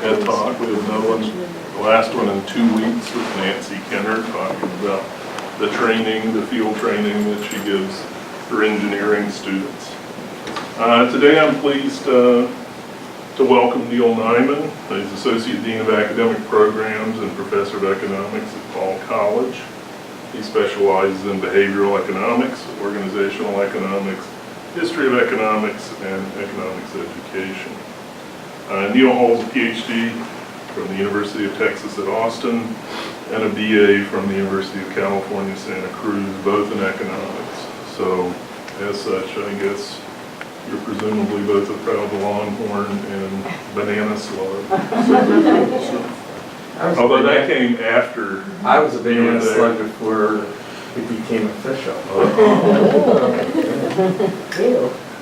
Ed Talk. We have another one, the last one in 2 weeks with Nancy Kenner talking about the training, the field training that she gives her engineering students. Today I'm pleased to welcome Neil Nyman. He's Associate Dean of Academic Programs and Professor of Economics at Paul College. He specializes in behavioral economics, organizational economics, history of economics, and economics education. Neil holds a PhD from the University of Texas at Austin and a BA from the University of California, Santa Cruz, both in economics. So, as such, I guess you're presumably both a proud Longhorn and banana slug. Although that came after. I was a banana slug before it became official.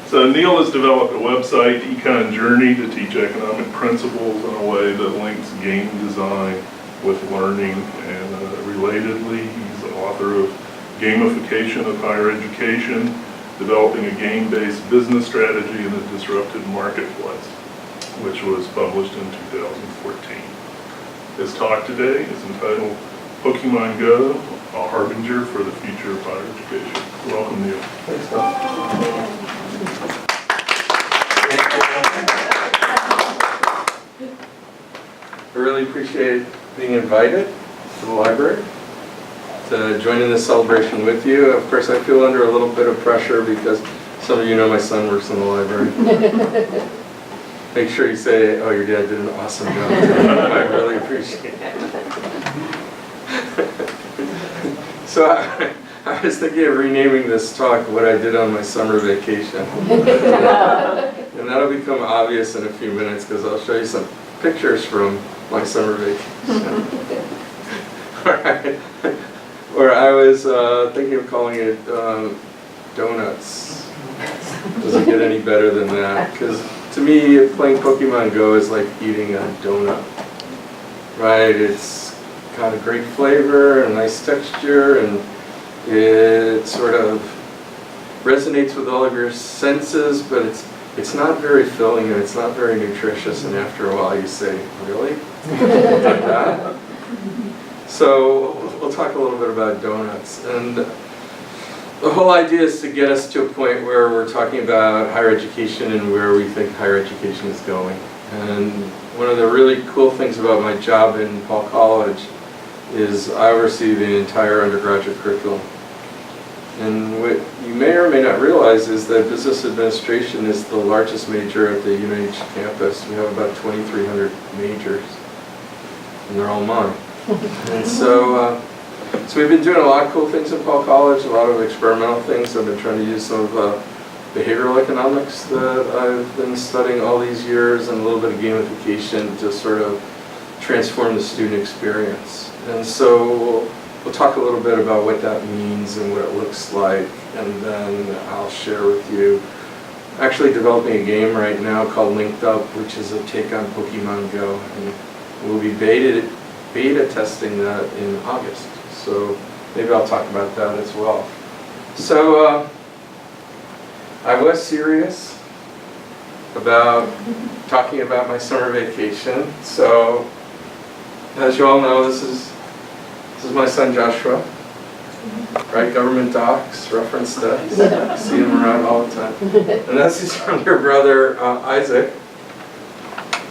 So Neil has developed a website, Econ Journey, to teach economic principles in a way that links game design with learning. And relatedly, he's the author of Gamification of Higher Education, Developing a Game-Based Business Strategy in a Disrupted Marketplace, which was published in 2014. His talk today is entitled Pokemon Go, a harbinger for the future of higher education. Welcome, Neil. Thanks, Bill. I really appreciate being invited to the library to join in this celebration with you. Of course, I feel under a little bit of pressure because some of you know my son works in the library. Make sure you say, oh, your dad did an awesome job. I really appreciate it. So I was thinking of renaming this talk What I Did on My Summer Vacation. And that'll become obvious in a few minutes because I'll show you some pictures from my summer vacation. Or I was thinking of calling it Donuts. Doesn't get any better than that. Because to me, playing Pokemon Go is like eating a donut. Right? It's got a great flavor, a nice texture, and it sort of resonates with all of your senses, but it's not very filling and it's not very nutritious, and after a while you say, really? Like that? So we'll talk a little bit about donuts. And the whole idea is to get us to a point where we're talking about higher education and where we think higher education is going. And one of the really cool things about my job in Paul College is I oversee the entire undergraduate curriculum. And what you may or may not realize is that business administration is the largest major at the UNH campus. We have about 2,300 majors, and they're all mine. And so we've been doing a lot of cool things at Paul College, a lot of experimental things. I've been trying to use some of behavioral economics that I've been studying all these years, and a little bit of gamification to sort of transform the student experience. And so we'll talk a little bit about what that means and what it looks like, and then I'll share with you actually developing a game right now called Linked Up, which is a take on Pokemon Go, and we'll be beta testing that in August. So maybe I'll talk about that as well. So I was serious about talking about my summer vacation. So as you all know, this is my son Joshua, right? Government docs, reference that. See him around all the time. And that's his younger brother, Isaac.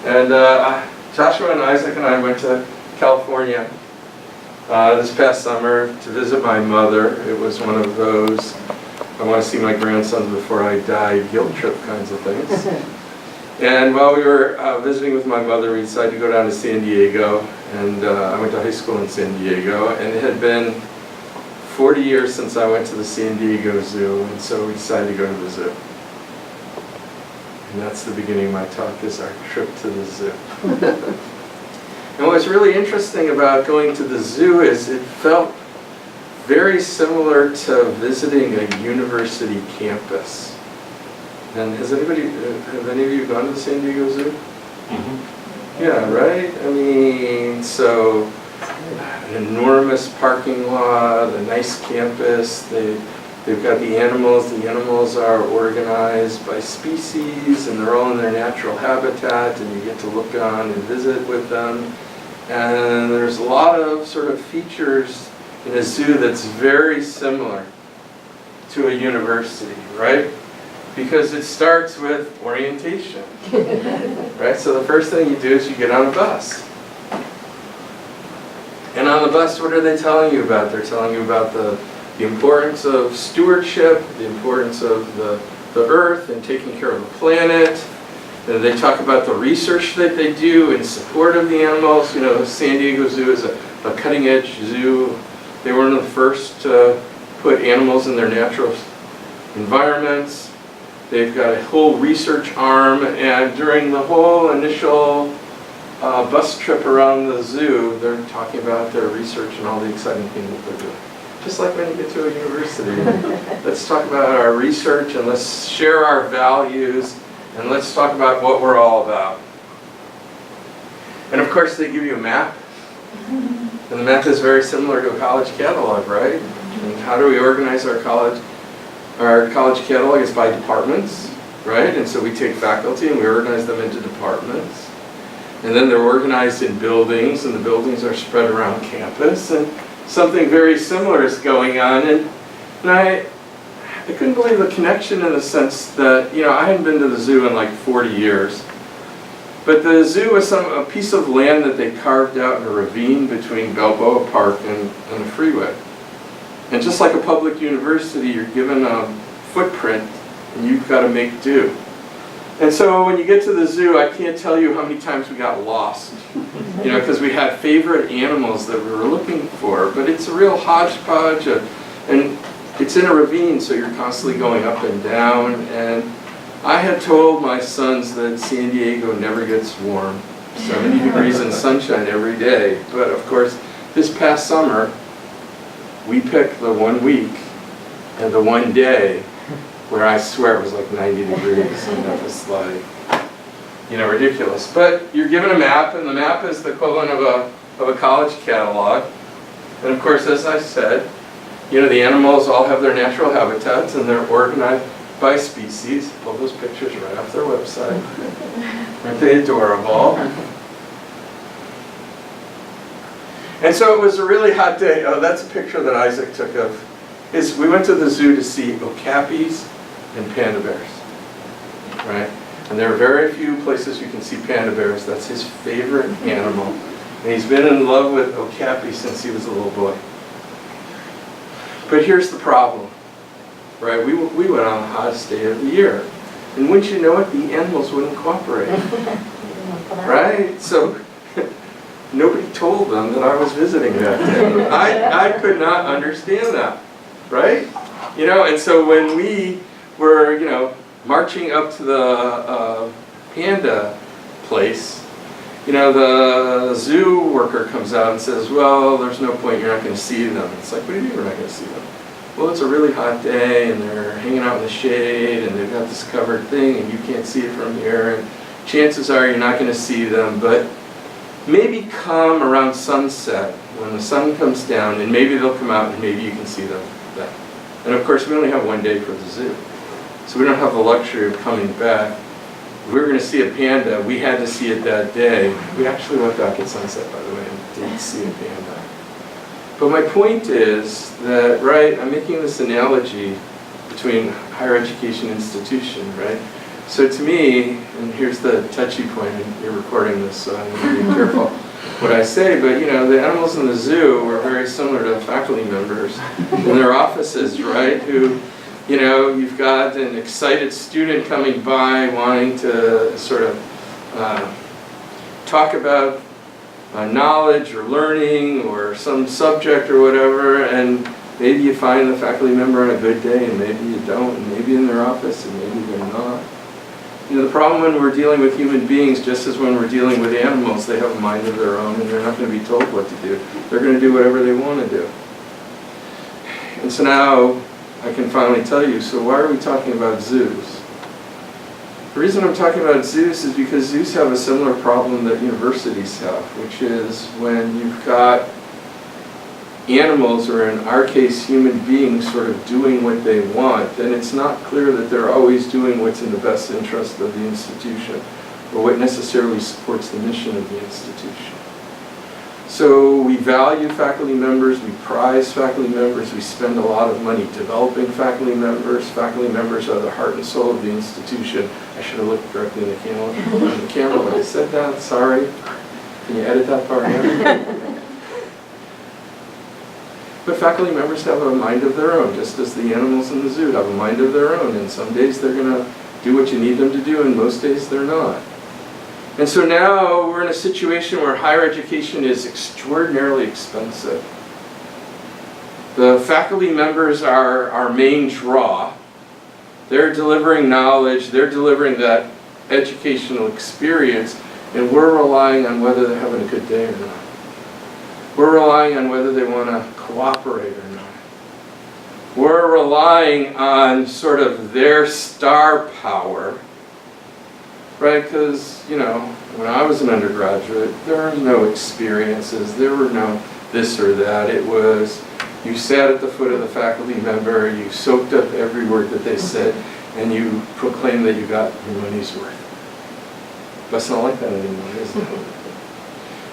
And Joshua and Isaac and I went to California this past summer to visit my mother. It was one of those, I want to see my grandson before I die, guilt trip kinds of things. And while we were visiting with my mother, we decided to go down to San Diego, and I went to high school in San Diego, and it had been 40 years since I went to the San Diego Zoo, and so we decided to go to the zoo. And that's the beginning of my talk, is our trip to the zoo. And what's really interesting about going to the zoo is it felt very similar to visiting a university campus. And have any of you gone to the San Diego Zoo? Mm-hmm. Yeah, right? I mean, so an enormous parking lot, a nice campus. They They've got the animals. The animals are organized by species, and they're all in their natural habitat, and you get to look on and visit with them. And there's a lot of sort of features in a zoo that's very similar to a university, right? Because it starts with orientation, right? So the first thing you do is you get on a bus. And on the bus, what are they telling you about? They're telling you about the importance of stewardship, the importance of the earth and taking care of the planet. And they talk about the research that they do in support of the animals. You know, the San Diego Zoo is a cutting-edge zoo. They were one of the first to put animals in their natural environments. They've got a whole research arm, and during the whole initial bus trip around the zoo, they're talking about their research and all the exciting things that they're doing. Just like when you get to a university. Let's talk about our research, and let's share our values, and let's talk about what we're all about. And of course they give you a map. And the map is very similar to a college catalog, right? And how do we organize our college? Our college catalog is by departments, right? And so we take faculty and we organize them into departments. And then they're organized in buildings, and the buildings are spread around campus. And something very similar is going on. And I couldn't believe the connection in the sense that, you know, I hadn't been to the zoo in like 40 years. But the zoo was a piece of land that they carved out in a ravine between Balboa Park and the freeway. And just like a public university, you're given a footprint and you've got to make do. And so when you get to the zoo, I can't tell you how many times we got lost. You know, because we had favorite animals that we were looking for. But it's a real hodgepodge, and it's in a ravine, so you're constantly going up and down. And I had told my sons that San Diego never gets warm, 70 degrees and sunshine every day. But of course, this past summer, we picked the 1 week and the 1 day where I swear it was like 90 degrees, and that was like, you know, ridiculous. But you're given a map, and the map is the equivalent of a college catalog. And of course, as I said, you know, the animals all have their natural habitats, and they're organized by species. Pull those pictures right off their website. Aren't they adorable? And so it was a really hot day. Oh, that's a picture that Isaac took of. We went to the zoo to see okapis and panda bears, right? And there are very few places you can see panda bears. That's his favorite animal. And he's been in love with okapi since he was a little boy. But here's the problem, right? We went on the hottest day of the year. And wouldn't you know it, the animals wouldn't cooperate, right? So nobody told them that I was visiting that day. I could not understand that, right? You know, and so when we were, you know, marching up to the panda place, you know, the zoo worker comes out and says, well, there's no point, you're not going to see them. It's like, what do you mean we're not going to see them? Well, it's a really hot day, and they're hanging out in the shade, and they've got this covered thing, and you can't see it from here, and chances are you're not going to see them, but maybe come around sunset, when the sun comes down, and maybe they'll come out, and maybe you can see them then. And of course, we only have 1 day for the zoo. So we don't have the luxury of coming back. If we were going to see a panda, we had to see it that day. We actually went back at sunset, by the way, and didn't see a panda. But my point is that, right, I'm making this analogy between higher education institution, right? So to me, and here's the touchy point, and you're recording this, so I'm going to be careful what I say, but you know, the animals in the zoo are very similar to faculty members in their offices, right? Who, you know, you've got an excited student coming by wanting to sort of talk about knowledge or learning or some subject or whatever, and maybe you find the faculty member on a good day and maybe you don't, and maybe in their office and maybe they're not. You know, the problem when we're dealing with human beings, just as when we're dealing with animals, they have a mind of their own and they're not going to be told what to do. They're going to do whatever they want to do. And so now I can finally tell you, so why are we talking about zoos? The reason I'm talking about zoos is because zoos have a similar problem that universities have, which is when you've got animals, or in our case, human beings, sort of doing what they want, then it's not clear that they're always doing what's in the best interest of the institution, or what necessarily supports the mission of the institution. So we value faculty members, we prize faculty members, we spend a lot of money developing faculty members. Faculty members are the heart and soul of the institution. I should have looked directly in the camera when I said that, sorry. Can you edit that part in? But faculty members have a mind of their own, just as the animals in the zoo have a mind of their own. And some days they're going to do what you need them to do, and most days they're not. And so now we're in a situation where higher education is extraordinarily expensive. The faculty members are our main draw. They're delivering knowledge, they're delivering that educational experience, and we're relying on whether they're having a good day or not. We're relying on whether they want to cooperate or not. We're relying on sort of their star power, right? Because, you know, when I was an undergraduate, there were no experiences, there were no this or that. It was, you sat at the foot of the faculty member, you soaked up every word that they said, and you proclaimed that you got your money's worth. But it's not like that anymore, is it?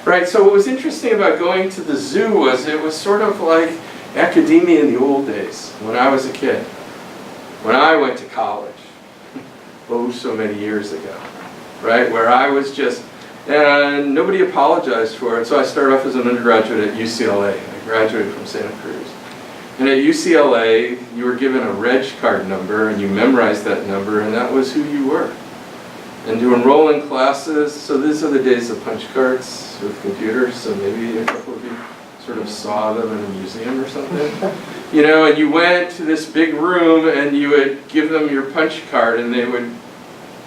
Right, so what was interesting about going to the zoo was it was sort of like academia in the old days, when I was a kid. When I went to college, oh, so many years ago, right, where I was just, and nobody apologized for it. So I started off as an undergraduate at UCLA. I graduated from Santa Cruz. And at UCLA, you were given a reg card number, and you memorized that number, and that was who you were. And to enroll in classes, so these are the days of punch cards with computers, so maybe a couple of you sort of saw them in a museum or something. You know, and you went to this big room and you would give them your punch card and they would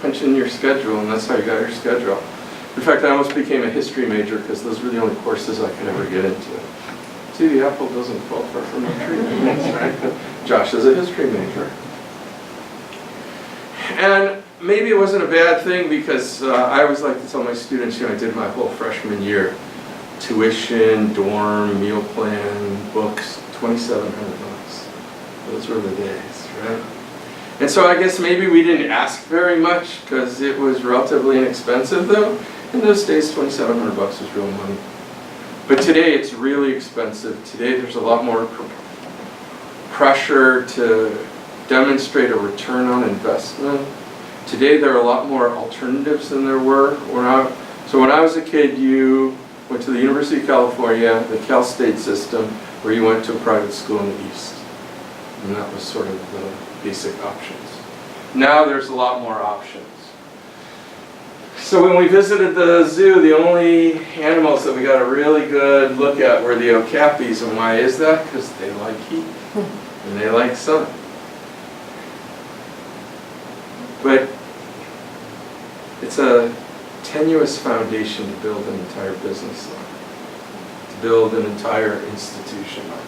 punch in your schedule, and that's how you got your schedule. In fact, I almost became a history major because those were the only courses I could ever get into. See, the apple doesn't fall far from the tree, right? Josh is a history major. And maybe it wasn't a bad thing because I always like to tell my students, you know, I did my whole freshman year. Tuition, dorm, meal plan, books, $2,700. Those were the days, right? And so I guess maybe we didn't ask very much because it was relatively inexpensive, though. In those days, $2,700 was real money. But today it's really expensive. Today there's a lot more pressure to demonstrate a return on investment. Today there are a lot more alternatives than there were. So when I was a kid, you went to the University of California, the Cal State system, where you went to a private school in the East. And that was sort of the basic options. Now there's a lot more options. So when we visited the zoo, the only animals that we got a really good look at were the okapis. And why is that? Because they like heat and they like sun. But it's a tenuous foundation to build an entire business on, to build an entire institution on.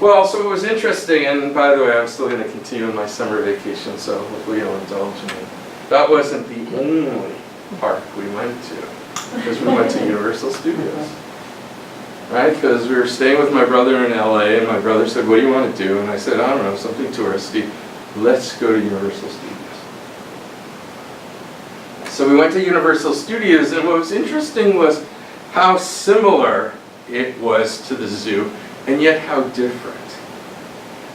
Well, so it was interesting, and by the way, I'm still going to continue on my summer vacation, so hopefully you'll indulge me. That wasn't the only park we went to, because we went to Universal Studios. Right? Because we were staying with my brother in LA, and my brother said, what do you want to do? And I said, I don't know, something touristy. Let's go to Universal Studios. So we went to Universal Studios, and what was interesting was how similar it was to the zoo, and yet how different.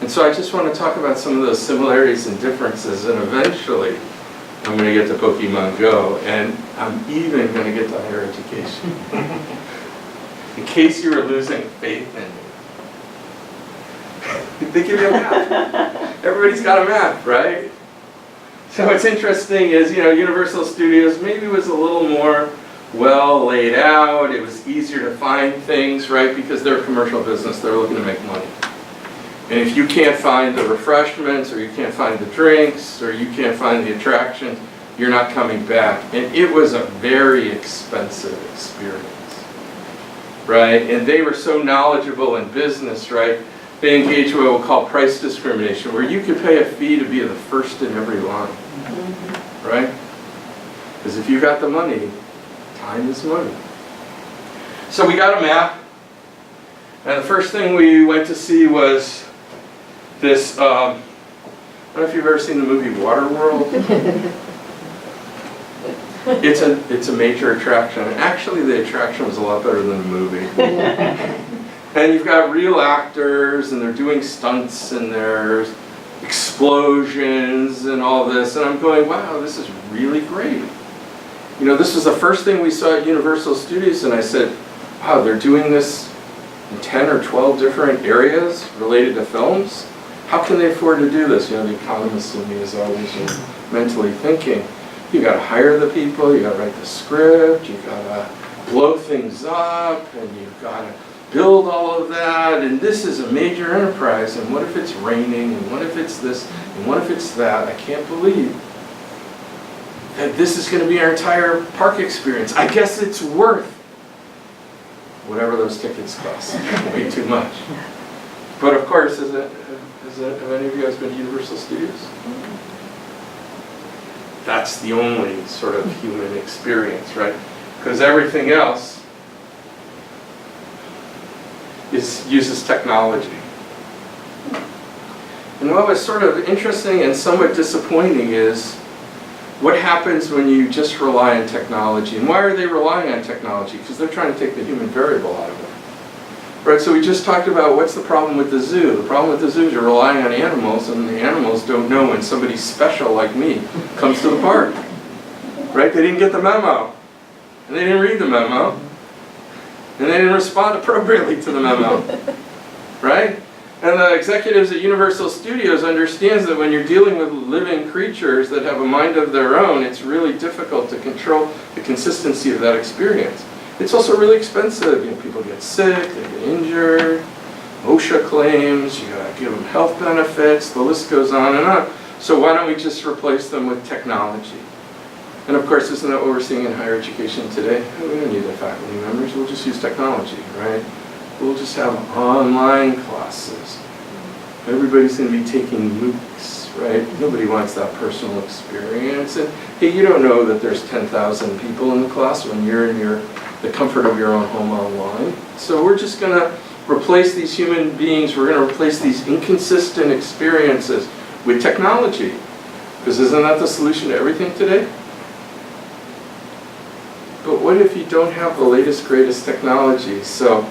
And so I just want to talk about some of those similarities and differences, and eventually I'm going to get to Pokemon Go, and I'm even going to get to higher education. In case you were losing faith in me. They give you a map. Everybody's got a map, right? So what's interesting is, you know, Universal Studios maybe was a little more well laid out. It was easier to find things, right? Because they're a commercial business. They're looking to make money. And if you can't find the refreshments, or you can't find the drinks, or you can't find the attractions, you're not coming back. And it was a very expensive experience, right? And they were so knowledgeable in business, right? They engage what we'll call price discrimination, where you could pay a fee to be the first in every line, right? Because if you got the money, time is money. So we got a map, And the first thing we went to see was this, I don't know if you've ever seen the movie Waterworld. It's a major attraction. Actually, the attraction was a lot better than the movie. And you've got real actors, and they're doing stunts, and there's explosions and all this. And I'm going, wow, this is really great. You know, this was the first thing we saw at Universal Studios, and I said, wow, they're doing this in 10 or 12 different areas related to films. How can they afford to do this? You know, the economist in me is always mentally thinking, you got to hire the people, you got to write the script, you got to blow things up, and you've got to build all of that, and this is a major enterprise, and what if it's raining, and what if it's this, and what if it's that? I can't believe that this is going to be our entire park experience. I guess it's worth whatever those tickets cost. Way too much. But of course, have any of you guys been to Universal Studios? That's the only sort of human experience, right? Because everything else uses technology. And what was sort of interesting and somewhat disappointing is what happens when you just rely on technology. And why are they relying on technology? Because they're trying to take the human variable out of it. Right, so we just talked about what's the problem with the zoo. The problem with the zoo is you're relying on animals, and the animals don't know when somebody special like me comes to the park. Right, they didn't get the memo. And they didn't read the memo. And they didn't respond appropriately to the memo. Right? And the executives at Universal Studios understands that when you're dealing with living creatures that have a mind of their own, it's really difficult to control the consistency of that experience. It's also really expensive. You know, people get sick, they get injured, OSHA claims, you gotta give them health benefits, the list goes on and on. So why don't we just replace them with technology? And of course, isn't that what we're seeing in higher education today? We don't need the faculty members, we'll just use technology, right? We'll just have online classes. Everybody's going to be taking MOOCs, right? Nobody wants that personal experience. And hey, you don't know that there's 10,000 people in the class when you're in the comfort of your own home online. So we're just going to replace these human beings, we're going to replace these inconsistent experiences with technology. Because isn't that the solution to everything today? But what if you don't have the latest, greatest technology? So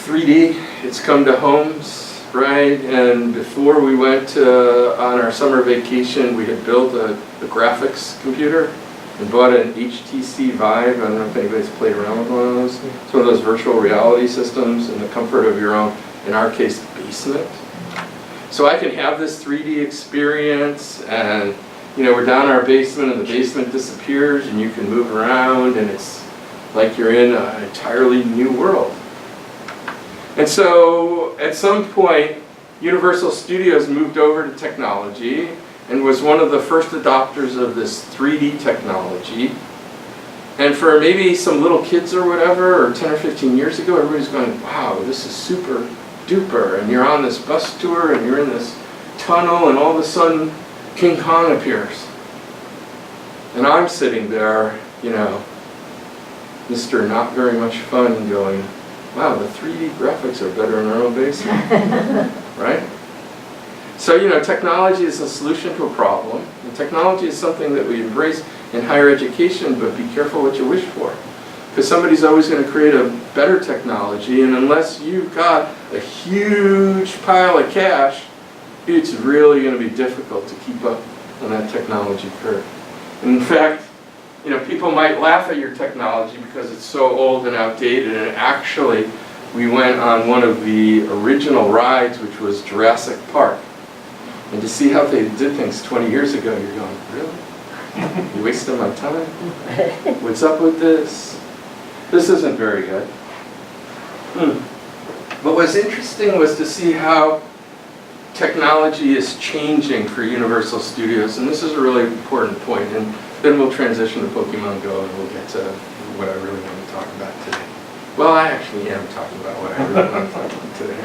3D, it's come to homes, right? And before we went on our summer vacation, we had built a graphics computer and bought an HTC Vive. I don't know if anybody's played around with one of those. It's one of those virtual reality systems in the comfort of your own, in our case, basement. So I can have this 3D experience, and you know, we're down in our basement and the basement disappears and you can move around, and it's like you're in an entirely new world. And so at some point, Universal Studios moved over to technology and was one of the first adopters of this 3D technology. And for maybe some little kids or whatever, or 10 or 15 years ago, everybody's going, wow, this is super duper. And you're on this bus tour and you're in this tunnel, and all of a sudden King Kong appears. And I'm sitting there, you know, Mr. Not Very Much Fun, going, wow, the 3D graphics are better in our own basement, right? So, you know, technology is a solution to a problem. And technology is something that we embrace in higher education, but be careful what you wish for. Because somebody's always going to create a better technology, and unless you've got a huge pile of cash, it's really going to be difficult to keep up on that technology curve. And in fact, you know, people might laugh at your technology because it's so old and outdated, and actually, we went on one of the original rides, which was Jurassic Park. And to see how they did things 20 years ago, you're going, really? You wasted my time? What's up with this? This isn't very good. But what's interesting was to see how technology is changing for Universal Studios, and this is a really important point, and then we'll transition to Pokemon Go and we'll get to what I really want to talk about today. Well, I actually am talking about what I really want to talk about today.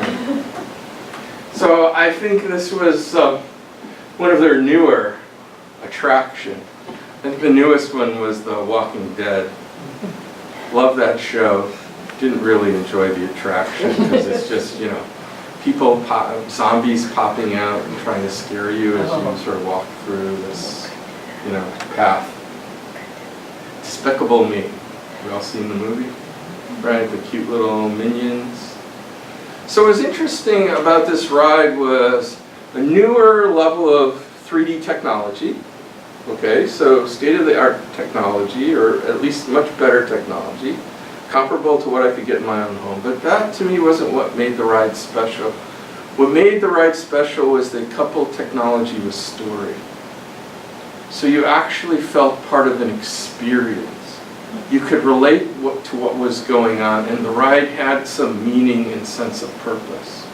So I think this was one of their newer attractions. I think the newest one was The Walking Dead. Love that show. Didn't really enjoy the attraction because it's just, you know, people, zombies popping out and trying to scare you as you sort of walk through this, you know, path. Despicable Me. We all seen the movie? Right, the cute little minions. So what was interesting about this ride was a newer level of 3D technology. Okay, so state-of-the-art technology, or at least much better technology, comparable to what I could get in my own home. But that, to me, wasn't what made the ride special. What made the ride special was they coupled technology with story. So you actually felt part of an experience. You could relate to what was going on, and the ride had some meaning and sense of purpose.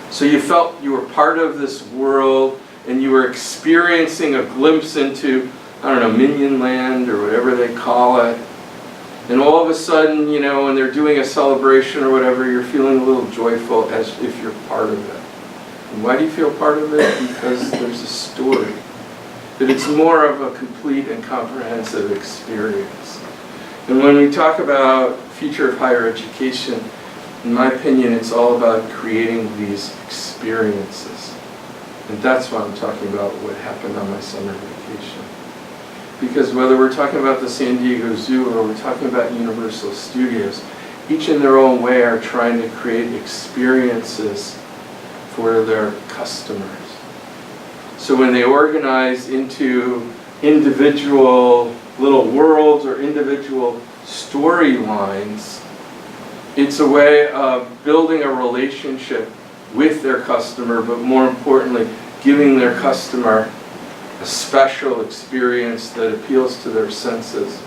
So you felt you were part of this world, and you were experiencing a glimpse into, I don't know, Minion Land or whatever they call it. And all of a sudden, you know, when they're doing a celebration or whatever, you're feeling a little joyful as if you're part of it. And why do you feel part of it? Because there's a story. That it's more of a complete and comprehensive experience. And when we talk about future of higher education, in my opinion, it's all about creating these experiences. And that's why I'm talking about what happened on my summer vacation. Because whether we're talking about the San Diego Zoo or we're talking about Universal Studios, each in their own way are trying to create experiences for their customers. So when they organize into individual little worlds or individual storylines, it's a way of building a relationship with their customer, but more importantly, giving their customer a special experience that appeals to their senses,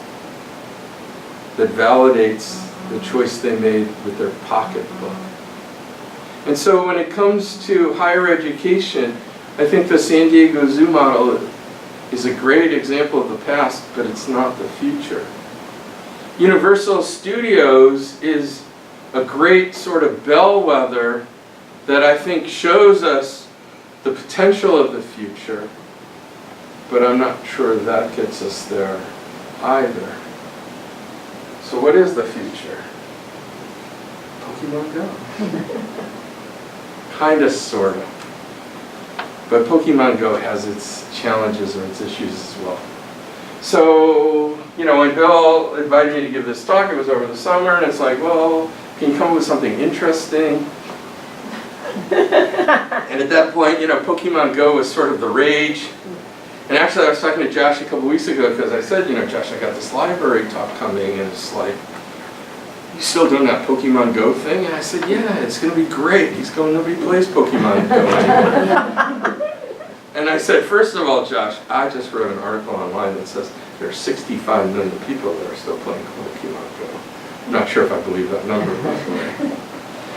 that validates the choice they made with their pocketbook. And so when it comes to higher education, I think the San Diego Zoo model is a great example of the past, but it's not the future. Universal Studios is a great sort of bellwether that I think shows us the potential of the future, but I'm not sure that gets us there either. So what is the future? Pokemon Go. Kinda, sorta. But Pokemon Go has its challenges or its issues as well. So, you know, when Bill invited me to give this talk, it was over the summer, and it's like, well, can you come up with something interesting? And at that point, you know, Pokemon Go was sort of the rage. And actually, I was talking to Josh a couple weeks ago because I said, you know, Josh, I got this library talk coming, and it's like, you still doing that Pokemon Go thing? And I said, yeah, it's going to be great. Nobody plays Pokemon Go anymore. And I said, first of all, Josh, I just wrote an article online that says there are 65 million people that are still playing Pokemon Go. I'm not sure if I believe that number, by the way.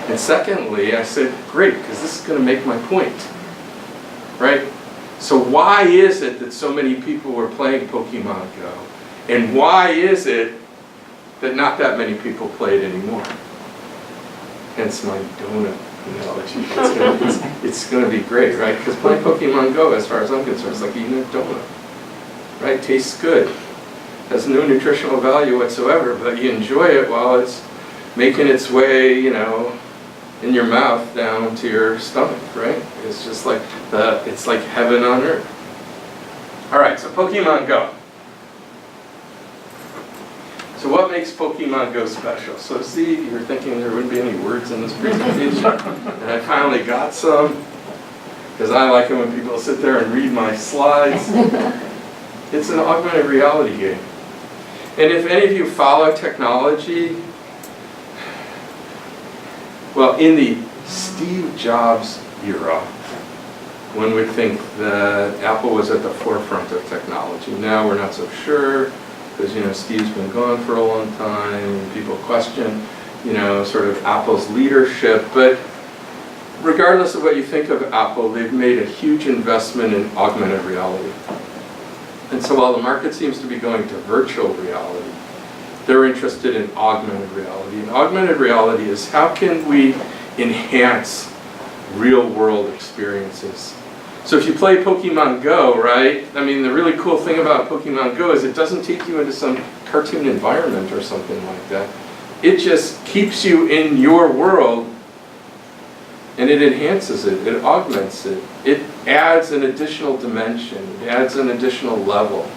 And secondly, I said, great, because this is going to make my point, right? So why is it that so many people were playing Pokemon Go? And why is it that not that many people play it anymore? Hence my donut analogy. It's going to be great, right? Because playing Pokemon Go, as far as I'm concerned, is like eating a donut, right? Tastes good. Has no nutritional value whatsoever, but you enjoy it while it's making its way, you know, in your mouth down to your stomach, right? It's just like it's like heaven on earth. All right, so Pokemon Go. So what makes Pokemon Go special? So see, you were thinking there wouldn't be any words in this presentation, and I finally got some, because I like it when people sit there and read my slides. It's an augmented reality game. And if any of you follow technology, well, in the Steve Jobs era, one would think that Apple was at the forefront of technology. Now we're not so sure, because, you know, Steve's been gone for a long time, and people question, you know, sort of Apple's leadership. But regardless of what you think of Apple, they've made a huge investment in augmented reality. And so while the market seems to be going to virtual reality, they're interested in augmented reality. And augmented reality is how can we enhance real-world experiences? So if you play Pokemon Go, right, I mean, the really cool thing about Pokemon Go is it doesn't take you into some cartoon environment or something like that. It just keeps you in your world, and it enhances it, it augments it. It adds an additional dimension, it adds an additional level.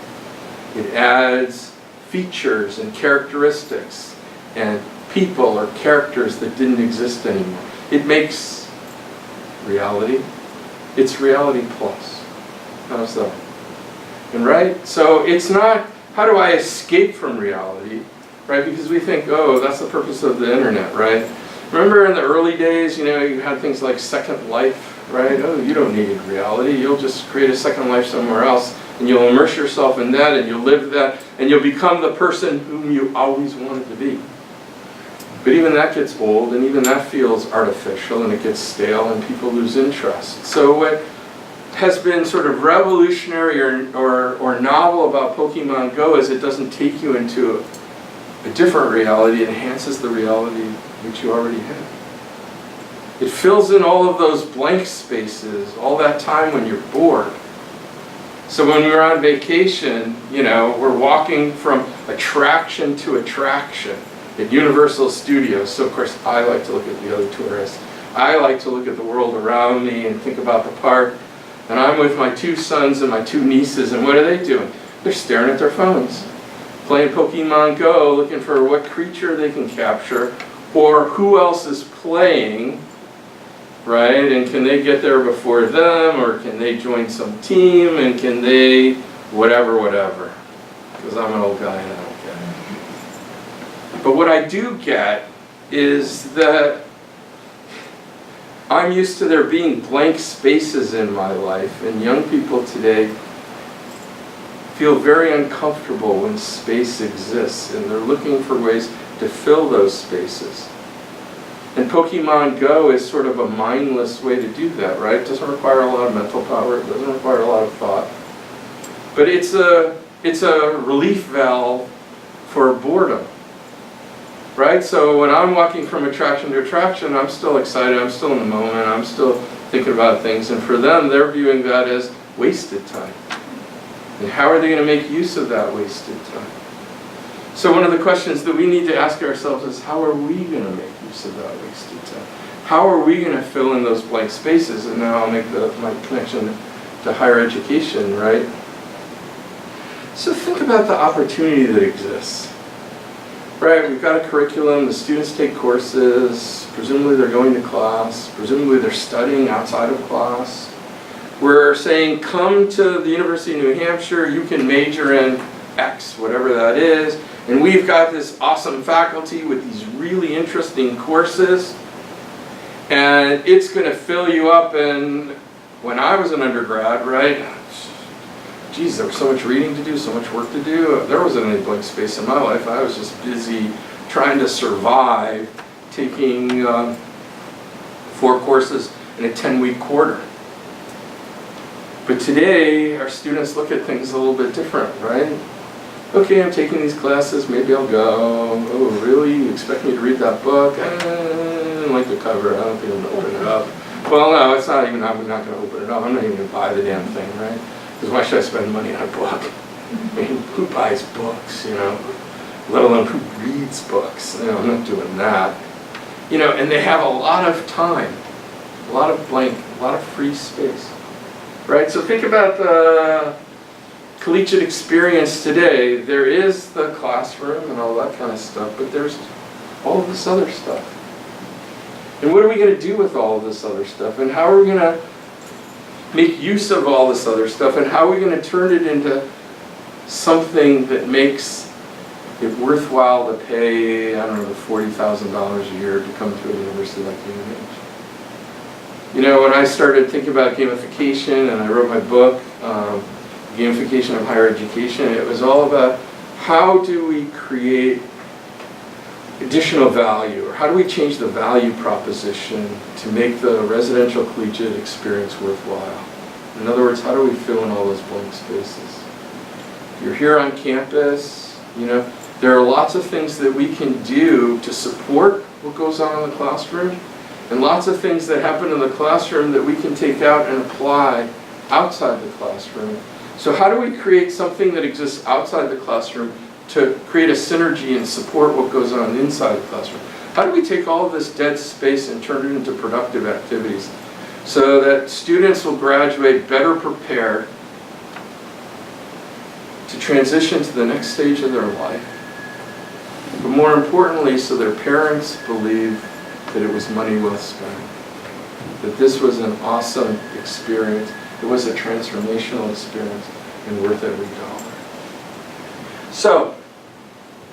It adds features and characteristics and people or characters that didn't exist anymore. It makes reality, it's reality plus. How's that? And right? So it's not, how do I escape from reality? Right? Because we think, oh, that's the purpose of the internet, right? Remember in the early days, you know, you had things like Second Life, right? Oh, you don't need reality. You'll just create a second life somewhere else, and you'll immerse yourself in that, and you'll live that, and you'll become the person whom you always wanted to be. But even that gets old, and even that feels artificial, and it gets stale, and people lose interest. So what has been sort of revolutionary or novel about Pokemon Go is it doesn't take you into a different reality, it enhances the reality which you already have. It fills in all of those blank spaces, all that time when you're bored. So when we're on vacation, you know, we're walking from attraction to attraction at Universal Studios. So of course I like to look at the other tourists. I like to look at the world around me and think about the park. And I'm with my 2 sons and my 2 nieces, and what are they doing? They're staring at their phones, playing Pokemon Go, looking for what creature they can capture, or who else is playing, right? And can they get there before them, or can they join some team, and can they whatever, because I'm an old guy and I don't get it. But what I do get is that I'm used to there being blank spaces in my life, and young people today feel very uncomfortable when space exists, and they're looking for ways to fill those spaces. And Pokemon Go is sort of a mindless way to do that, right? It doesn't require a lot of mental power, it doesn't require a lot of thought. But it's a relief valve for boredom, right? So when I'm walking from attraction to attraction, I'm still excited, I'm still in the moment, I'm still thinking about things, and for them, they're viewing that as wasted time. And how are they going to make use of that wasted time? So one of the questions that we need to ask ourselves is, how are we going to make use of that wasted time? How are we going to fill in those blank spaces? And now I'll make my connection to higher education, right? So think about the opportunity that exists. Right, we've got a curriculum, the students take courses, presumably they're going to class, presumably they're studying outside of class. We're saying, come to the University of New Hampshire, you can major in X, whatever that is, and we've got this awesome faculty with these really interesting courses, and it's going to fill you up. And when I was an undergrad, right, geez, there was so much reading to do, so much work to do. There wasn't any blank space in my life. I was just busy trying to survive, taking 4 courses in a 10-week quarter. But today, our students look at things a little bit different, right? Okay, I'm taking these classes, maybe I'll go. Oh, really? You expect me to read that book? I don't like the cover, I don't think I'm going to open it up. Well, no, it's not even, I'm not going to open it up. I'm not even going to buy the damn thing, right? Because why should I spend money on a book? I mean, who buys books, you know? Let alone who reads books. You know, I'm not doing that. You know, and they have a lot of time, a lot of blank, a lot of free space. Right? So think about the collegiate experience today. There is the classroom and all that kind of stuff, but there's all of this other stuff. And what are we going to do with all of this other stuff? And how are we going to make use of all this other stuff? And how are we going to turn it into something that makes it worthwhile to pay, I don't know, $40,000 a year to come to a university like UNH? You know, when I started thinking about gamification and I wrote my book, Gamification of Higher Education, it was all about how do we create additional value, or how do we change the value proposition to make the residential collegiate experience worthwhile? In other words, how do we fill in all those blank spaces? If you're here on campus, you know, there are lots of things that we can do to support what goes on in the classroom, and lots of things that happen in the classroom that we can take out and apply outside the classroom. So how do we create something that exists outside the classroom to create a synergy and support what goes on inside the classroom? How do we take all of this dead space and turn it into productive activities so that students will graduate better prepared to transition to the next stage of their life? But more importantly, so their parents believe that it was money well spent, that this was an awesome experience, it was a transformational experience, and worth every dollar. So,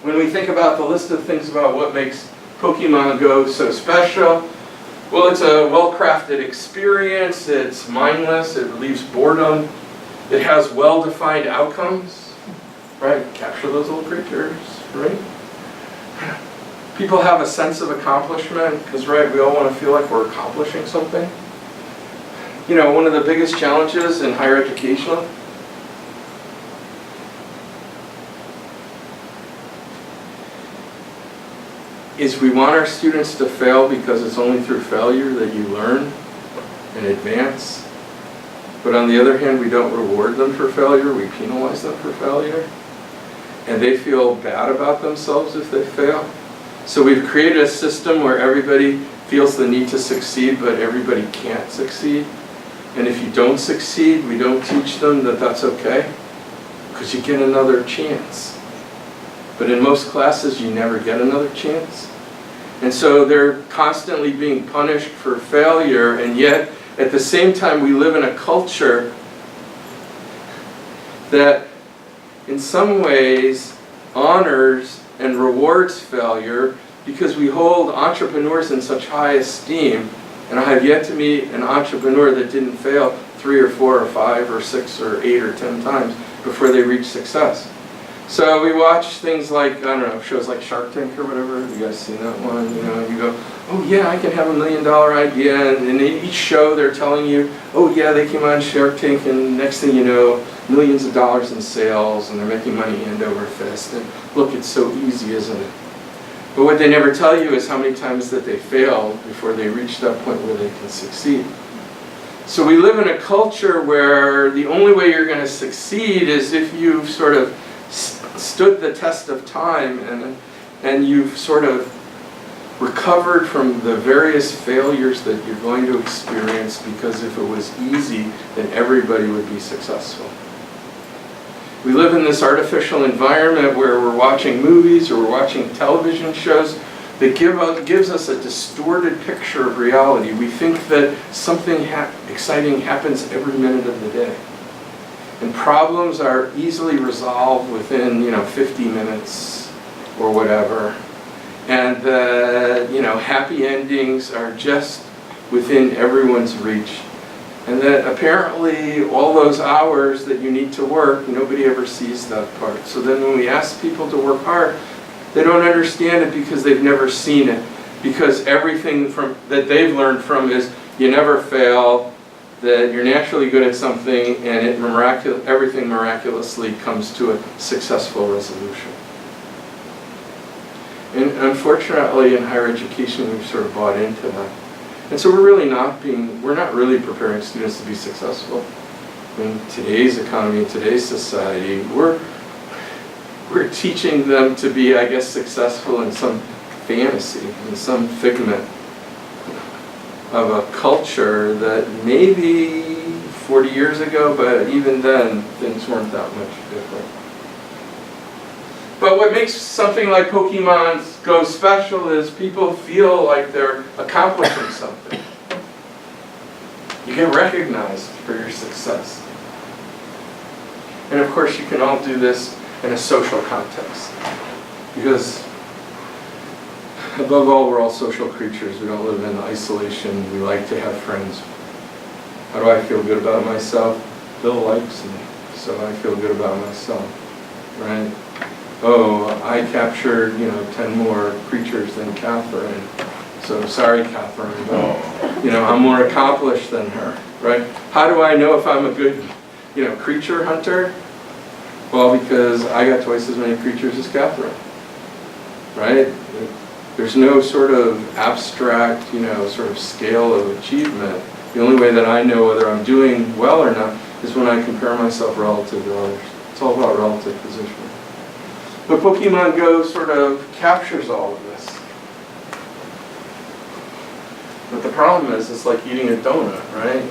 when we think about the list of things about what makes Pokemon Go so special, well, it's a well-crafted experience, it's mindless, it relieves boredom, it has well-defined outcomes, right? Capture those little creatures, right? People have a sense of accomplishment, because, right, we all want to feel like we're accomplishing something. You know, one of the biggest challenges in higher education is we want our students to fail because it's only through failure that you learn and advance. But on the other hand, we don't reward them for failure, we penalize them for failure. And they feel bad about themselves if they fail. So we've created a system where everybody feels the need to succeed, but everybody can't succeed. And if you don't succeed, we don't teach them that that's okay, because you get another chance. But in most classes, you never get another chance. And so they're constantly being punished for failure, and yet at the same time we live in a culture that in some ways honors and rewards failure, because we hold entrepreneurs in such high esteem. And I have yet to meet an entrepreneur that didn't fail 3 or 4 or 5 or 6 or 8 or 10 times before they reach success. So we watch things like, I don't know, shows like Shark Tank or whatever. You guys seen that one? You know, and you go, oh yeah, I can have $1 million idea. And in each show they're telling you, oh yeah, they came on Shark Tank, and next thing you know, millions of dollars in sales, and they're making money hand over fist. And look, it's so easy, isn't it? But what they never tell you is how many times that they failed before they reach that point where they can succeed. So we live in a culture where the only way you're going to succeed is if you've sort of stood the test of time and you've sort of recovered from the various failures that you're going to experience, because if it was easy, then everybody would be successful. We live in this artificial environment where we're watching movies or we're watching television shows that gives us a distorted picture of reality. We think that something exciting happens every minute of the day. And problems are easily resolved within, 50 minutes or whatever. And happy endings are just within everyone's reach. And that apparently all those hours that you need to work, nobody ever sees that part. So then when we ask people to work hard, they don't understand it because they've never seen it. Because everything that they've learned from is you never fail, that you're naturally good at something, and everything miraculously comes to a successful resolution. And unfortunately in higher education we've sort of bought into that. And so we're not really preparing students to be successful. In today's economy, in today's society, we're teaching them to be, I guess, successful in some fantasy, in some figment of a culture that maybe 40 years ago, but even then, things weren't that much different. But what makes something like Pokemon Go special is people feel like they're accomplishing something. You get recognized for your success. And of course you can all do this in a social context. Because above all, we're all social creatures. We don't live in isolation. We like to have friends. How do I feel good about myself? Bill likes me, so I feel good about myself, right? Oh, I captured, 10 more creatures than Catherine. So sorry, Catherine, but, I'm more accomplished than her, right? How do I know if I'm a good, creature hunter? Well, because I got twice as many creatures as Catherine, right? There's no sort of abstract, sort of scale of achievement. The only way that I know whether I'm doing well or not is when I compare myself relative to others. It's all about relative positioning. But Pokemon Go sort of captures all of this. But the problem is, it's like eating a donut, right?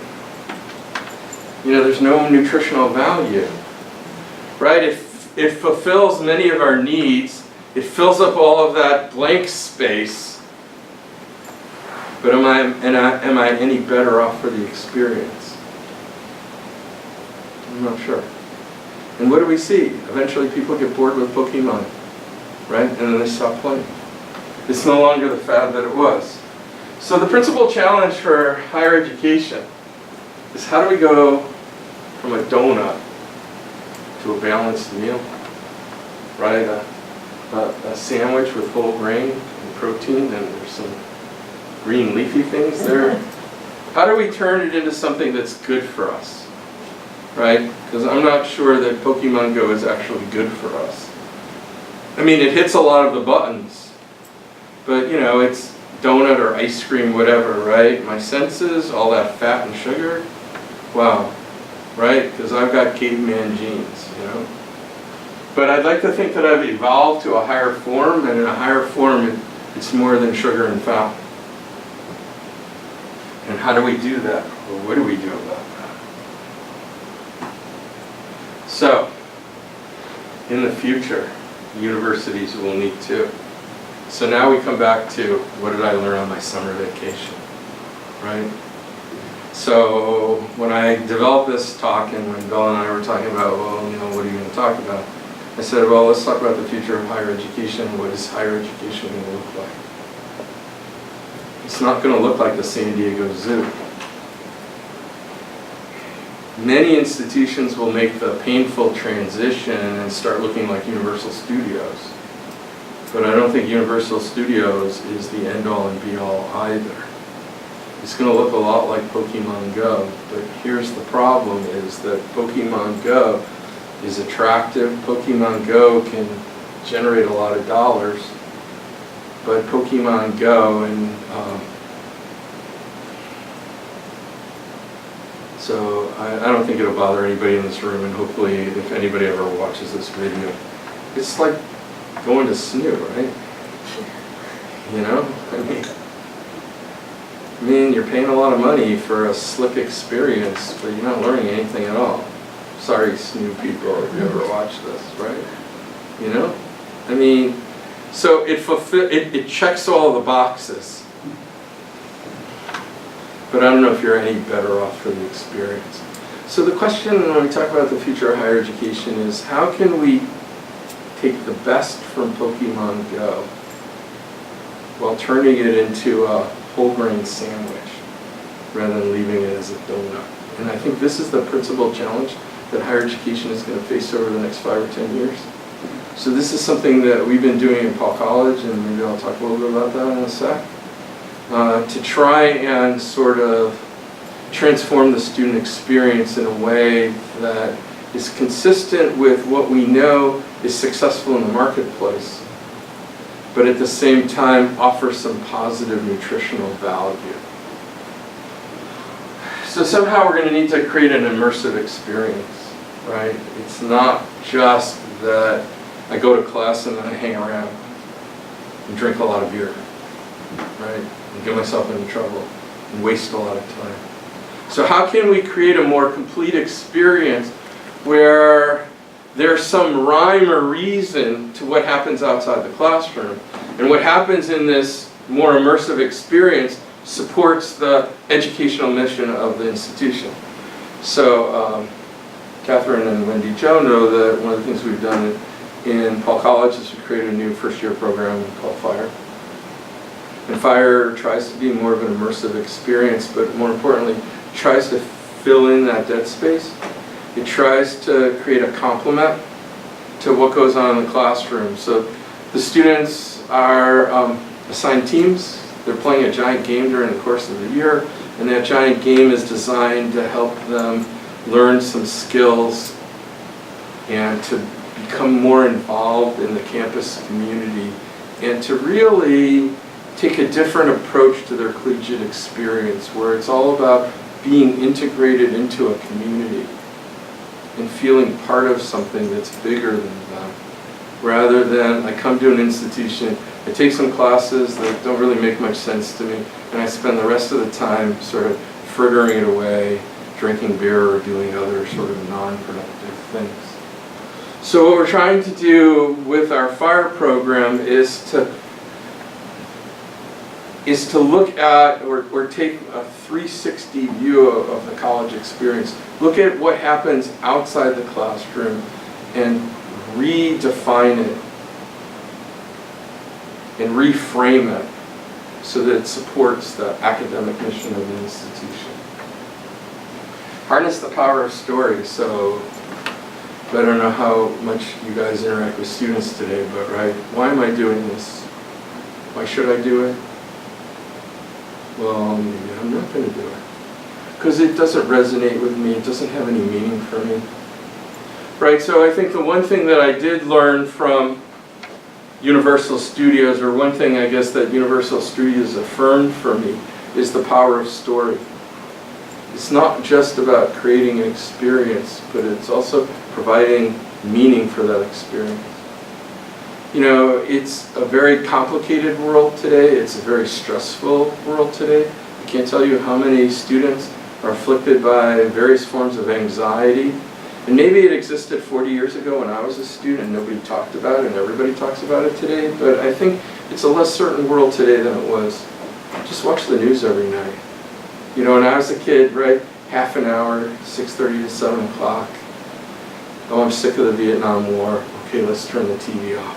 You know, there's no nutritional value, right? It fulfills many of our needs. It fills up all of that blank space. But am I any better off for the experience? I'm not sure. And what do we see? Eventually people get bored with Pokemon, right? And then they stop playing. It's no longer the fad that it was. So the principal challenge for higher education is, how do we go from a donut to a balanced meal, right? A sandwich with whole grain and protein, and there's some green leafy things there. How do we turn it into something that's good for us, right? Because I'm not sure that Pokemon Go is actually good for us. I mean, it hits a lot of the buttons, but you know, it's donut or ice cream, whatever, right? My senses, all that fat and sugar, wow, right? Because I've got caveman genes, you know? But I'd like to think that I've evolved to a higher form, and in a higher form, it's more than sugar and fat. And how do we do that? Or what do we do about that? So, in the future, universities will need to. So now we come back to, what did I learn on my summer vacation, right? So when I developed this talk, and when Bill and I were talking about, well, you know, what are you going to talk about? I said, well, let's talk about the future of higher education. What is higher education going to look like? It's not going to look like the San Diego Zoo. Many institutions will make the painful transition and start looking like Universal Studios. But I don't think Universal Studios is the end-all and be-all either. It's going to look a lot like Pokemon Go, but here's the problem, is that Pokemon Go is attractive. Pokemon Go can generate a lot of dollars, but Pokemon Go, and so I don't think it'll bother anybody in this room, and hopefully if anybody ever watches this video, it's like going to SNU, right? You know? I mean, you're paying a lot of money for a slick experience, but you're not learning anything at all. Sorry, SNU people, if you ever watch this, right? You know? I mean, so it checks all the boxes. But I don't know if you're any better off for the experience. So the question when we talk about the future of higher education is, how can we take the best from Pokemon Go while turning it into a whole grain sandwich rather than leaving it as a donut? And I think this is the principal challenge that higher education is going to face over the next 5 or 10 years. So this is something that we've been doing in Paul College, and maybe I'll talk a little bit about that in a sec, to try and sort of transform the student experience in a way that is consistent with what we know is successful in the marketplace, but at the same time offer some positive nutritional value. So somehow we're going to need to create an immersive experience, right? It's not just that I go to class and then I hang around and drink a lot of beer, right? And get myself into trouble and waste a lot of time. So how can we create a more complete experience where there's some rhyme or reason to what happens outside the classroom, and what happens in this more immersive experience supports the educational mission of the institution? So Catherine and Wendy Jo know that one of the things we've done in Paul College is we created a new first-year program called FIRE. And FIRE tries to be more of an immersive experience, but more importantly, tries to fill in that dead space. It tries to create a complement to what goes on in the classroom. So the students are assigned teams. They're playing a giant game during the course of the year, and that giant game is designed to help them learn some skills and to become more involved in the campus community, and to really take a different approach to their collegiate experience, where it's all about being integrated into a community and feeling part of something that's bigger than them, rather than I come to an institution, I take some classes that don't really make much sense to me, and I spend the rest of the time sort of frittering it away, drinking beer or doing other sort of non-productive things. So what we're trying to do with our FIRE program is to look at or take a 360 view of the college experience. Look at what happens outside the classroom and redefine it and reframe it so that it supports the academic mission of the institution. Harness the power of story. So I don't know how much you guys interact with students today, but right, why am I doing this? Why should I do it? Well, maybe I'm not going to do it. Because it doesn't resonate with me, it doesn't have any meaning for me. Right, so I think the one thing that I did learn from Universal Studios, or one thing I guess that Universal Studios affirmed for me, is the power of story. It's not just about creating an experience, but it's also providing meaning for that experience. You know, it's a very complicated world today. It's a very stressful world today. I can't tell you how many students are afflicted by various forms of anxiety. And maybe it existed 40 years ago when I was a student and nobody talked about it, and everybody talks about it today. But I think it's a less certain world today than it was. Just watch the news every night. You know, when I was a kid, right, half an hour, 6:30 to 7 o'clock. Oh, I'm sick of the Vietnam War. Okay, let's turn the TV off.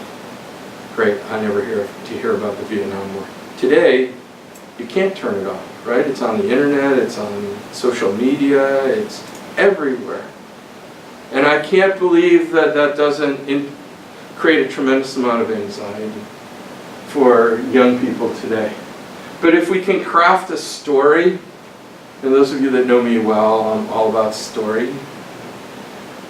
Great, I never hear about the Vietnam War. Today, you can't turn it off, right? It's on the internet, it's on social media, it's everywhere. And I can't believe that that doesn't create a tremendous amount of anxiety for young people today. But if we can craft a story, and those of you that know me well, I'm all about story.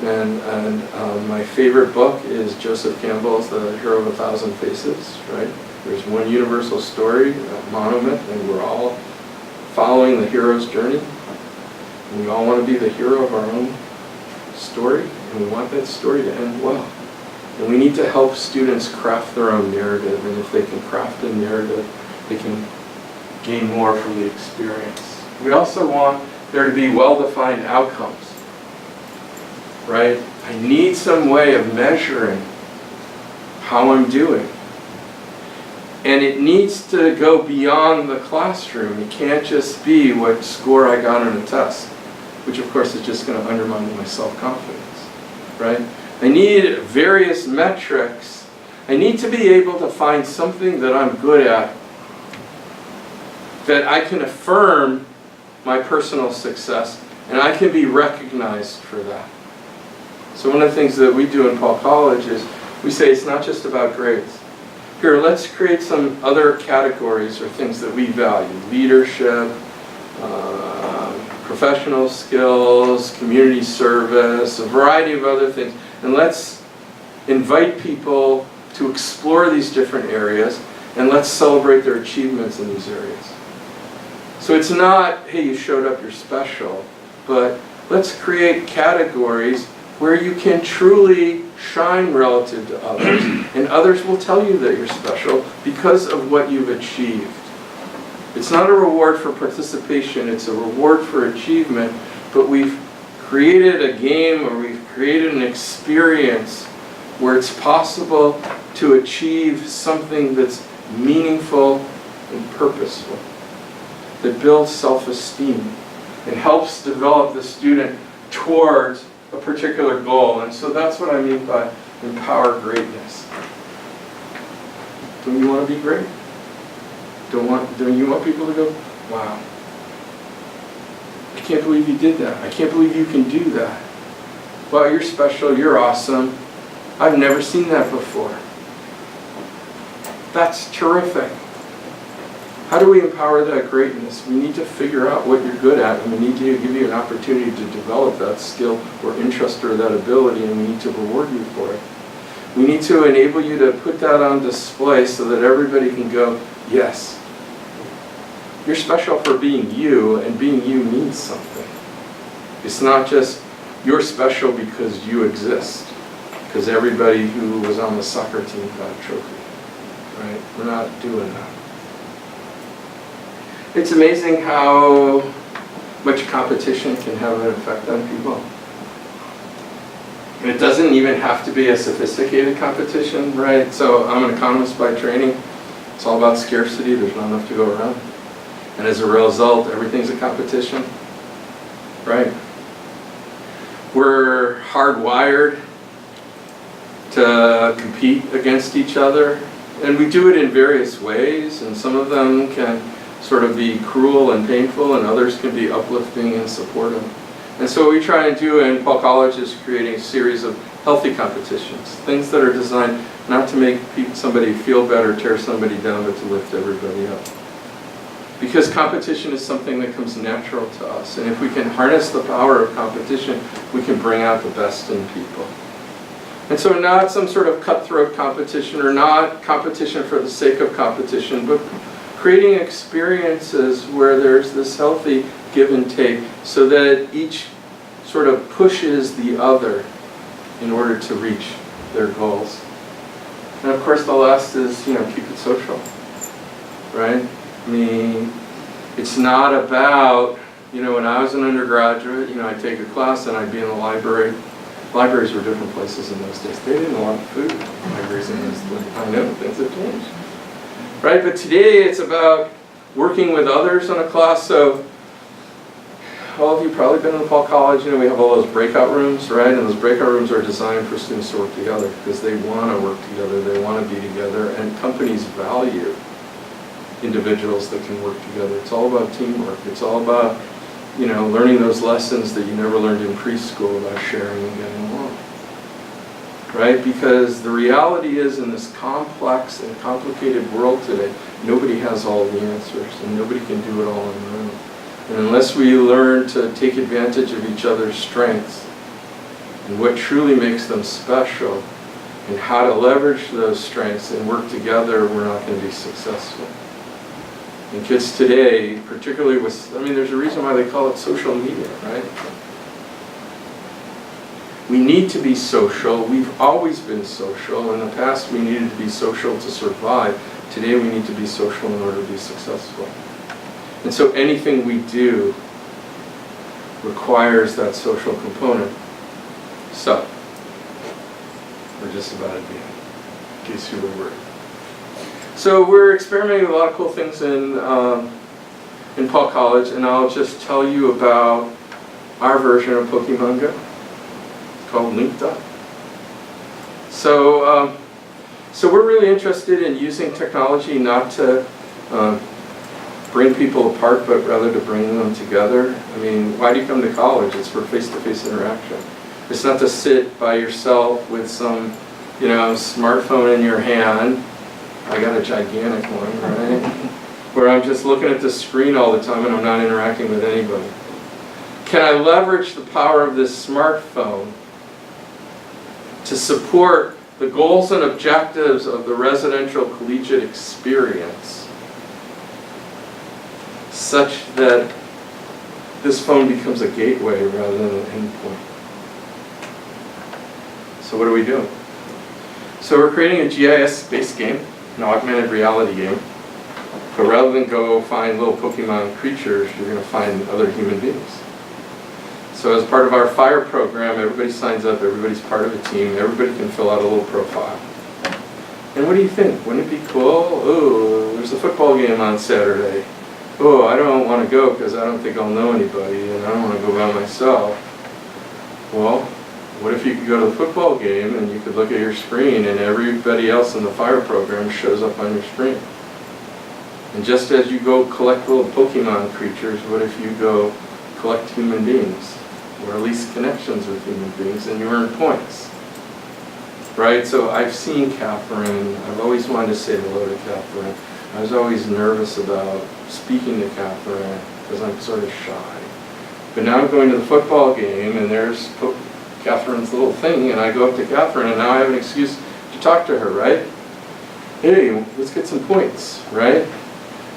And my favorite book is Joseph Campbell's The Hero of a Thousand Faces, right? There's one universal story, a monument, and we're all following the hero's journey. And we all want to be the hero of our own story, and we want that story to end well. And we need to help students craft their own narrative, and if they can craft a narrative, they can gain more from the experience. We also want there to be well-defined outcomes. Right? I need some way of measuring how I'm doing. And it needs to go beyond the classroom. It can't just be what score I got on a test, which of course is just going to undermine my self-confidence. Right? I need various metrics. I need to be able to find something that I'm good at, that I can affirm my personal success, and I can be recognized for that. So one of the things that we do in Paul College is we say it's not just about grades. Here, let's create some other categories or things that we value. Leadership, professional skills, community service, a variety of other things. And let's invite people to explore these different areas, and let's celebrate their achievements in these areas. So it's not, hey, you showed up, you're special, but let's create categories where you can truly shine relative to others, and others will tell you that you're special because of what you've achieved. It's not a reward for participation, it's a reward for achievement, but we've created a game, or we've created an experience where it's possible to achieve something that's meaningful and purposeful, that builds self-esteem and helps develop the student towards a particular goal. And so that's what I mean by empower greatness. Don't you want to be great? Don't you want people to go, wow, I can't believe you did that. I can't believe you can do that. Wow, you're special, you're awesome. I've never seen that before. That's terrific. How do we empower that greatness? We need to figure out what you're good at, and we need to give you an opportunity to develop that skill or interest or that ability, and we need to reward you for it. We need to enable you to put that on display so that everybody can go, yes, You're special for being you, and being you means something. It's not just you're special because you exist, because everybody who was on the soccer team got a trophy, right? We're not doing that. It's amazing how much competition can have an effect on people. And it doesn't even have to be a sophisticated competition, right? So I'm an economist by training. It's all about scarcity. There's not enough to go around. And as a result, everything's a competition, right? We're hardwired to compete against each other. And we do it in various ways. And some of them can sort of be cruel and painful, and others can be uplifting and supportive. And so what we try and do in Paul College is creating a series of healthy competitions, things that are designed not to make somebody feel better, tear somebody down, but to lift everybody up. Because competition is something that comes natural to us, and if we can harness the power of competition, we can bring out the best in people. And so not some sort of cutthroat competition, or not competition for the sake of competition, but creating experiences where there's this healthy give and take so that each sort of pushes the other in order to reach their goals. And of course the last is, keep it social, right? I mean, it's not about, when I was an undergraduate, I'd take a class and I'd be in the library. Libraries were different places in those days. They didn't want food. Libraries in those days. I know, things have changed. Right, but today it's about working with others on a class. So all of you probably been in Paul College, we have all those breakout rooms, right? And those breakout rooms are designed for students to work together because they want to work together, they want to be together, and companies value individuals that can work together. It's all about teamwork. It's all about, learning those lessons that you never learned in preschool about sharing and getting along. Right? Because the reality is, in this complex and complicated world today, nobody has all the answers, and nobody can do it all on their own. And unless we learn to take advantage of each other's strengths and what truly makes them special, and how to leverage those strengths and work together, we're not going to be successful. And kids today, particularly there's a reason why they call it social media, right? We need to be social. We've always been social. In the past, we needed to be social to survive. Today, we need to be social in order to be successful. And so anything we do requires that social component. So, we're just about at the end, in case you were worried. So we're experimenting with a lot of cool things in Paul College, and I'll just tell you about our version of Pokemon Go, called Linked Up. So we're really interested in using technology not to bring people apart, but rather to bring them together. I mean, why do you come to college? It's for face-to-face interaction. It's not to sit by yourself with some, smartphone in your hand. I got a gigantic one, right? Where I'm just looking at the screen all the time and I'm not interacting with anybody. Can I leverage the power of this smartphone to support the goals and objectives of the residential collegiate experience such that this phone becomes a gateway rather than an endpoint? So what are we doing? So we're creating a GIS-based game, an augmented reality game. But rather than go find little Pokemon creatures, you're going to find other human beings. So as part of our FIRE program, everybody signs up, everybody's part of a team, everybody can fill out a little profile. And what do you think? Wouldn't it be cool? Oh, there's a football game on Saturday. Oh, I don't want to go because I don't think I'll know anybody and I don't want to go by myself. Well, what if you could go to the football game and you could look at your screen and everybody else in the FIRE program shows up on your screen? And just as you go collect little Pokemon creatures, what if you go collect human beings? Or at least connections with human beings, and you earn points. Right? So I've seen Catherine. I've always wanted to say hello to Catherine. I was always nervous about speaking to Catherine because I'm sort of shy. But now I'm going to the football game and there's Catherine's little thing, and I go up to Catherine and now I have an excuse to talk to her, right? Hey, let's get some points, right?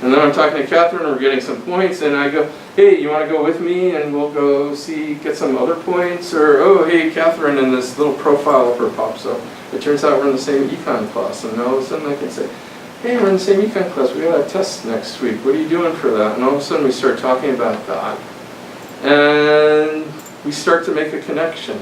And then I'm talking to Catherine, we're getting some points, and I go, hey, you want to go with me and we'll go get some other points? Or, oh, hey, Catherine, and this little profile of her pops up. It turns out we're in the same econ class, and all of a sudden I can say, hey, we're in the same econ class, we got a test next week, what are you doing for that? And all of a sudden we start talking about that. And we start to make a connection.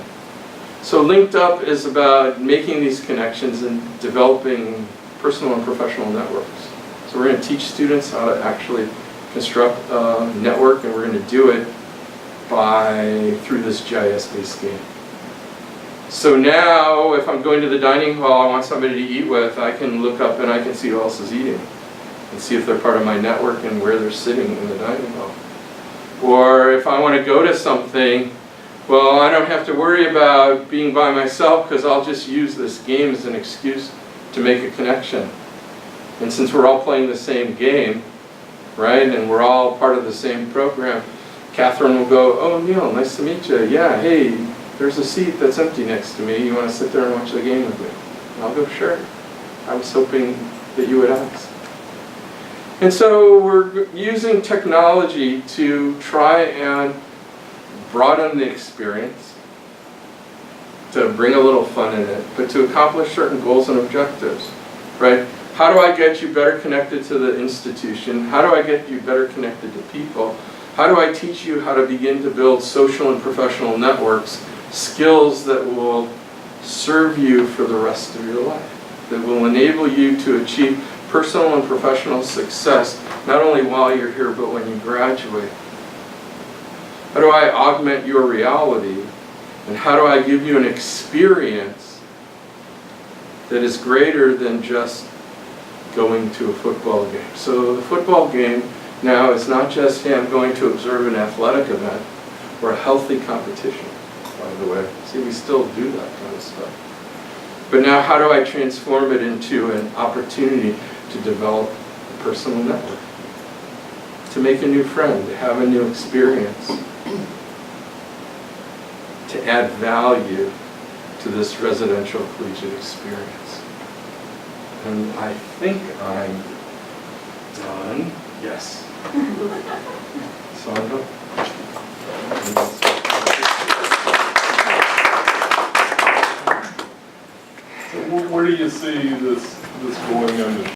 So Linked Up is about making these connections and developing personal and professional networks. So we're going to teach students how to actually construct a network, and we're going to do it through this GIS-based game. So now, if I'm going to the dining hall, I want somebody to eat with, I can look up and I can see who else is eating, and see if they're part of my network and where they're sitting in the dining hall. Or if I want to go to something, well, I don't have to worry about being by myself because I'll just use this game as an excuse to make a connection. And since we're all playing the same game, right, and we're all part of the same program, Catherine will go, oh, Neil, nice to meet you. Yeah, hey, there's a seat that's empty next to me. You want to sit there and watch the game with me? And I'll go, sure. I was hoping that you would ask. And so we're using technology to try and broaden the experience, to bring a little fun in it, but to accomplish certain goals and objectives, right? How do I get you better connected to the institution? How do I get you better connected to people? How do I teach you how to begin to build social and professional networks, skills that will serve you for the rest of your life, that will enable you to achieve personal and professional success, not only while you're here, but when you graduate? How do I augment your reality? And how do I give you an experience that is greater than just going to a football game? So the football game now is not just, hey, I'm going to observe an athletic event or a healthy competition, by the way. See, we still do that kind of stuff. But now how do I transform it into an opportunity to develop a personal network, to make a new friend, to have a new experience, to add value to this residential collegiate experience? And I think I'm done. Yes. Sandra? So where do you see this going in the